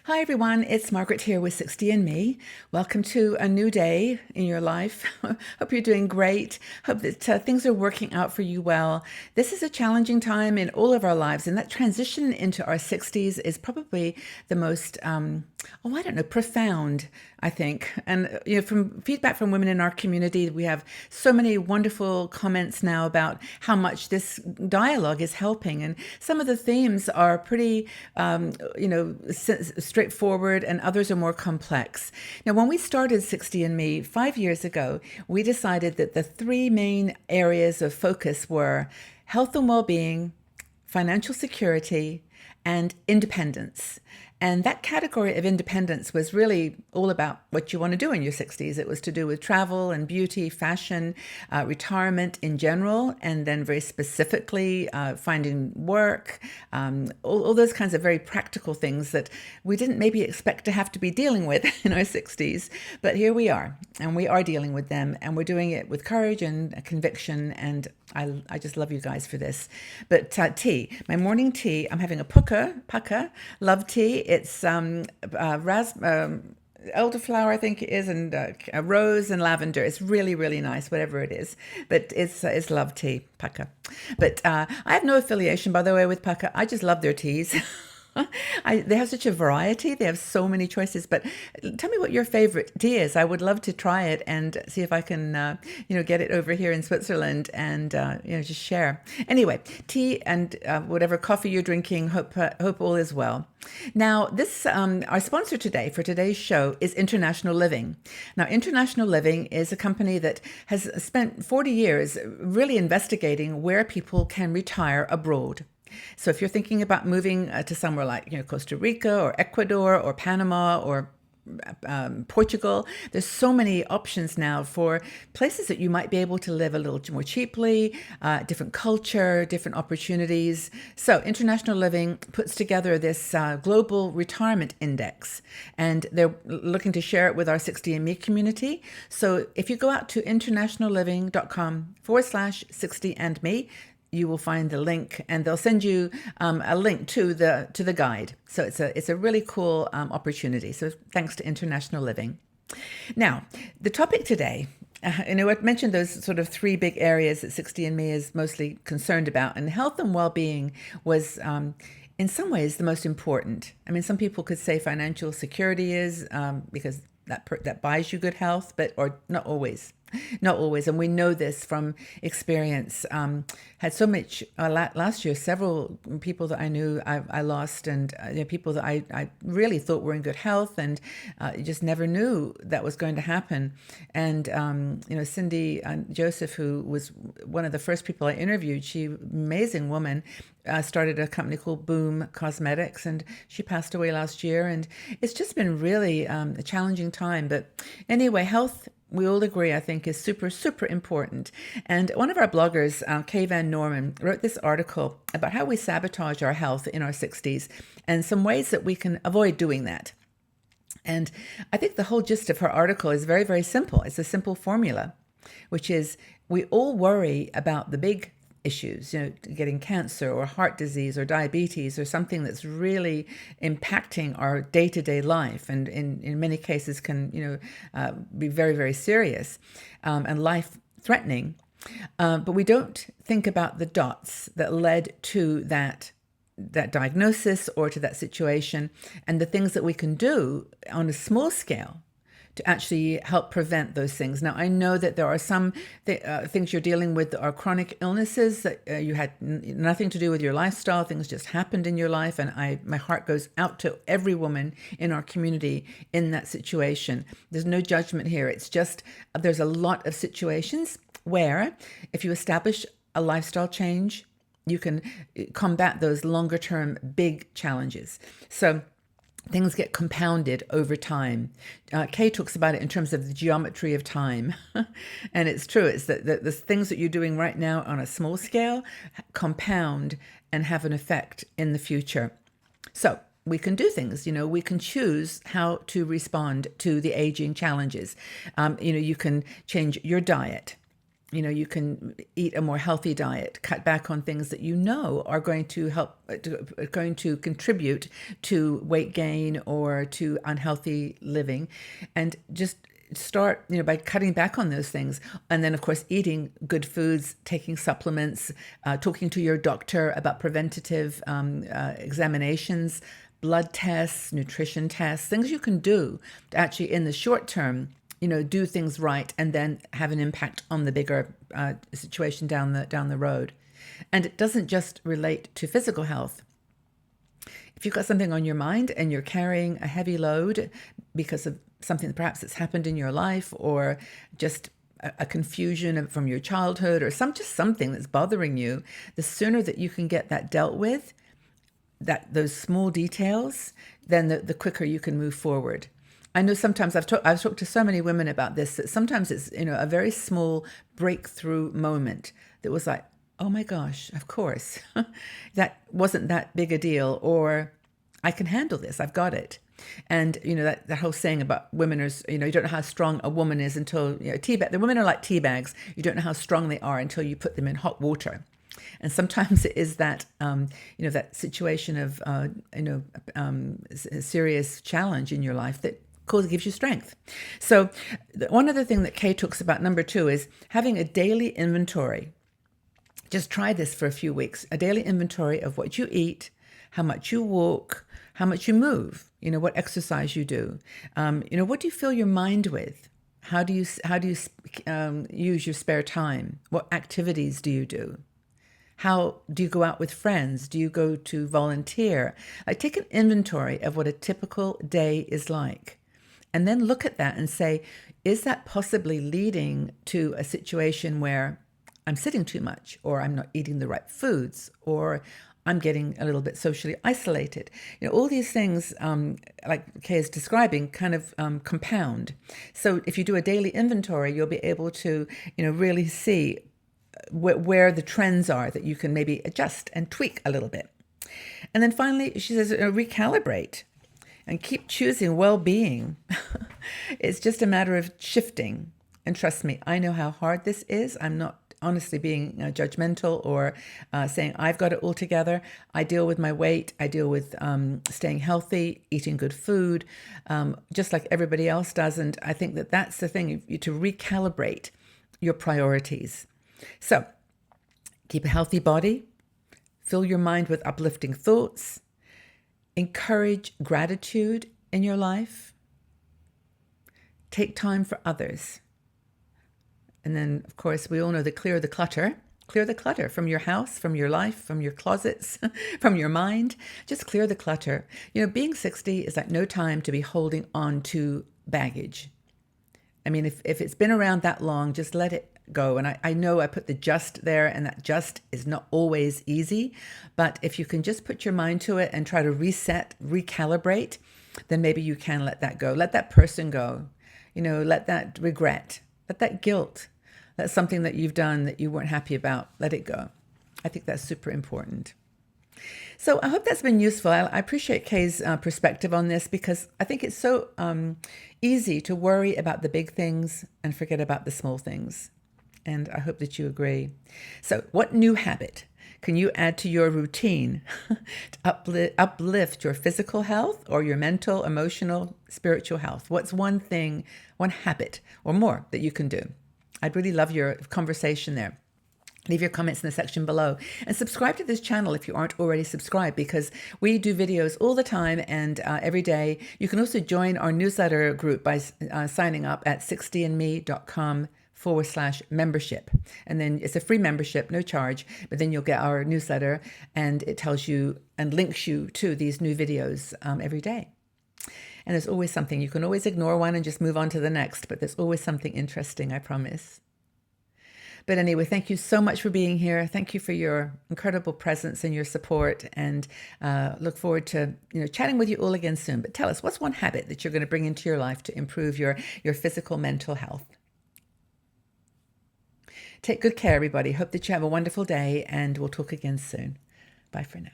Hi everyone, it's Margaret here with 60 and Me. Welcome to a new day in your life. Hope you're doing great. Hope that things are working out for you well. This is a challenging time in all of our lives, and that transition into our 60s is probably the most, I don't know, profound, I think. And from feedback from women in our community, we have so many wonderful comments now about how much this dialogue is helping. And some of the themes are pretty, straightforward, and others are more complex. Now, when we started 60 and Me 5 years ago, we decided that the three main areas of focus were health and well-being, financial security, and independence. And that category of independence was really all about what you want to do in your 60s. It was to do with travel and beauty, fashion, retirement in general, and then very specifically finding work, all those kinds of very practical things that we didn't maybe expect to have to be dealing with in our 60s. But here we are, and we are dealing with them, and we're doing it with courage and conviction, and I just love you guys for this. But tea, my morning tea, I'm having a pucca, love tea. It's elderflower, I think it is, and rose and lavender. It's really, really nice, whatever it is. But it's love tea, pucca. But I have no affiliation, by the way, with pucca. I just love their teas. They have such a variety. They have so many choices. But tell me what your favorite tea is. I would love to try it and see if I can, get it over here in Switzerland and, just share. Anyway, tea and whatever coffee you're drinking, hope all is well. Now, our sponsor today for today's show is International Living. Now, International Living is a company that has spent 40 years really investigating where people can retire abroad. So if you're thinking about moving to somewhere like Costa Rica or Ecuador or Panama or Portugal, there's so many options now for places that you might be able to live a little more cheaply, different culture, different opportunities. So International Living puts together this global retirement index, and they're looking to share it with our 60andMe community. So if you go out to internationalliving.com/60andme, you will find the link, and they'll send you a link to the guide. So it's a really cool opportunity. So thanks to International Living. Now, the topic today, I've mentioned those sort of three big areas that 60andMe is mostly concerned about, and health and well-being was in some ways the most important. I mean, some people could say financial security is because that buys you good health, or not always. Not always, and we know this from experience. Had so much last year. Several people that I knew I lost, and people that I really thought were in good health, and just never knew that was going to happen. And Cindy Joseph, who was one of the first people I interviewed, amazing woman, started a company called Boom Cosmetics, and she passed away last year. And it's just been really a challenging time. But anyway, health, we all agree, I think, is super, super important. And one of our bloggers, Kay Van Norman, wrote this article about how we sabotage our health in our 60s and some ways that we can avoid doing that. And I think the whole gist of her article is very, very simple. It's a simple formula, which is we all worry about the big issues, getting cancer or heart disease or diabetes or something that's really impacting our day-to-day life, and in many cases can be very, very serious and life-threatening. But we don't think about the dots that led to that diagnosis or to that situation, and the things that we can do on a small scale to actually help prevent those things. Now, I know that there are some things you're dealing with that are chronic illnesses that you had nothing to do with your lifestyle. Things just happened in your life, and my heart goes out to every woman in our community in that situation. There's no judgment here. It's just there's a lot of situations where if you establish a lifestyle change, you can combat those longer term big challenges. So things get compounded over time. Kay talks about it in terms of the geometry of time. And it's true. It's that the things that you're doing right now on a small scale compound and have an effect in the future. So we can do things, we can choose how to respond to the aging challenges. You can change your diet. You can eat a more healthy diet, cut back on things that you know are going to help, going to contribute to weight gain or to unhealthy living, and just start, by cutting back on those things. And then, of course, eating good foods, taking supplements, talking to your doctor about preventative examinations, blood tests, nutrition tests, things you can do to actually, in the short term, do things right, and then have an impact on the bigger situation down the road. And it doesn't just relate to physical health. If you've got something on your mind and you're carrying a heavy load because of something perhaps that's happened in your life, or just a confusion from your childhood, or just something that's bothering you, the sooner that you can get that dealt with, those small details, then the quicker you can move forward. I know sometimes I've talked to so many women about this, that sometimes it's, a very small breakthrough moment that was like, oh my gosh, of course, that wasn't that big a deal, or I can handle this, I've got it. And, that whole saying about women is, you don't know how strong a woman is until, the women are like tea bags. You don't know how strong they are until you put them in hot water. And sometimes it is that, that situation of, a serious challenge in your life that gives you strength. So one other thing that Kay talks about, number 2, is having a daily inventory. Just try this for a few weeks. A daily inventory of what you eat, how much you walk, how much you move, what exercise you do. What do you fill your mind with? How do you use your spare time? What activities do you do? How do you go out with friends? Do you go to volunteer? Take an inventory of what a typical day is like. And then look at that and say, is that possibly leading to a situation where I'm sitting too much, or I'm not eating the right foods, or I'm getting a little bit socially isolated? All these things, like Kay is describing, kind of compound. So if you do a daily inventory, you'll be able to, really see where the trends are that you can maybe adjust and tweak a little bit. And then finally, she says, recalibrate and keep choosing well-being. It's just a matter of shifting. And trust me, I know how hard this is. I'm not honestly being judgmental or saying I've got it all together. I deal with my weight. I deal with staying healthy, eating good food, just like everybody else does. And I think that that's the thing, to recalibrate your priorities. So keep a healthy body, fill your mind with uplifting thoughts, encourage gratitude in your life, take time for others. And then, of course, we all know clear the clutter from your house, from your life, from your closets, from your mind. Just clear the clutter. Being 60 is like no time to be holding on to baggage. I mean, if it's been around that long, just let it go. And I know I put the just there, and that just is not always easy. But if you can just put your mind to it and try to reset, recalibrate, then maybe you can let that go. Let that person go. Let that regret, let that guilt, that's something that you've done that you weren't happy about, let it go. I think that's super important. So I hope that's been useful. I appreciate Kay's perspective on this, because I think it's so easy to worry about the big things and forget about the small things. And I hope that you agree. So what new habit can you add to your routine to uplift your physical health, or your mental, emotional, spiritual health? What's one thing, one habit or more that you can do? I'd really love your conversation there. Leave your comments in the section below, and subscribe to this channel if you aren't already subscribed, because we do videos all the time and every day. You can also join our newsletter group by signing up at 60andme.com/membership. And then it's a free membership, no charge, but then you'll get our newsletter, and it tells you and links you to these new videos every day. And there's always something. You can always ignore one and just move on to the next, but there's always something interesting, I promise. But anyway, thank you so much for being here. Thank you for your incredible presence and your support, and look forward to chatting with you all again soon. But tell us, what's one habit that you're going to bring into your life to improve your physical, mental health? Take good care, everybody. Hope that you have a wonderful day, and we'll talk again soon. Bye for now.